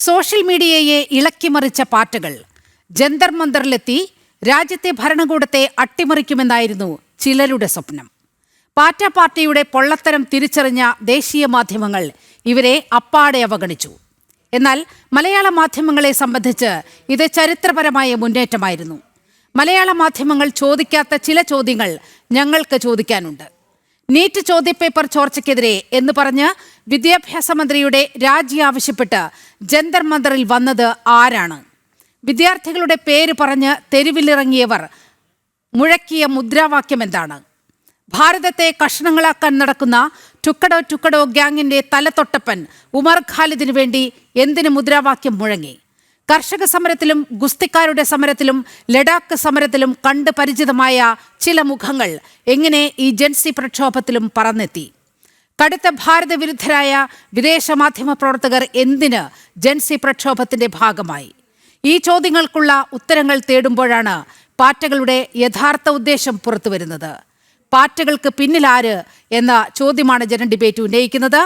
Social മീഡിയയെ ഇളക്കിമറിച്ച പാറ്റകൾ Jantar മന്ദറിലെത്തി രാജ്യത്തെ ഭരണകൂടത്തെ അട്ടിമറിക്കുമെന്നായിരുന്നു ചിലരുടെ സ്വപ്നം. പാറ്റ പാർട്ടിയുടെ പൊള്ളത്തരം തിരിച്ചറിഞ്ഞ ദേശീയ മാധ്യമങ്ങൾ ഇവരെ അപ്പാടെ അവഗണിച്ചു. എന്നാൽ മലയാള മാധ്യമങ്ങളെ സംബന്ധിച്ച് ഇത് ചരിത്രപരമായ മുന്നേറ്റമായിരുന്നു. മലയാള മാധ്യമങ്ങൾ ചോദിക്കാത്ത ചില ചോദ്യങ്ങൾ ഞങ്ങൾക്ക് ചോദിക്കാനുണ്ട്. നീറ്റ് ചോദ്യപേപ്പർ ചോർച്ചയ്ക്കെതിരെ എന്ന് പറഞ്ഞ് വിദ്യാഭ്യാസ മന്ത്രിയുടെ രാജി ആവശ്യപ്പെട്ട് ജന്തർ മന്ദറിൽ വന്നത് ആരാണ്? വിദ്യാർത്ഥികളുടെ പേര് പറഞ്ഞ് തെരുവിലിറങ്ങിയവർ മുഴക്കിയ മുദ്രാവാക്യം എന്താണ്? ഭാരതത്തെ കഷ്ണങ്ങളാക്കാൻ നടക്കുന്ന ടുക്കഡോ ടുക്കഡോ ഗ്യാങ്ങിന്റെ തലതൊട്ടപ്പൻ ഉമർ ഖാലിദിനു വേണ്ടി എന്തിന് മുദ്രാവാക്യം മുഴങ്ങി? കർഷക സമരത്തിലും ഗുസ്തിക്കാരുടെ സമരത്തിലും ലഡാക്ക് സമരത്തിലും കണ്ട് പരിചിതമായ ചില മുഖങ്ങൾ എങ്ങനെ ഈ ജൻസി പ്രക്ഷോഭത്തിലും പറന്നെത്തി? കടുത്ത ഭാരത വിരുദ്ധരായ വിദേശ മാധ്യമ പ്രവർത്തകർ എന്തിന് ജൻസി പ്രക്ഷോഭത്തിന്റെ ഭാഗമായി? ഈ ചോദ്യങ്ങൾക്കുള്ള ഉത്തരങ്ങൾ തേടുമ്പോഴാണ് പാറ്റകളുടെ യഥാർത്ഥ ഉദ്ദേശം പുറത്തുവരുന്നത്. പാറ്റകൾക്ക് പിന്നിലാര് എന്ന ചോദ്യമാണ് ജനം ഡിബേറ്റ് ഉന്നയിക്കുന്നത്.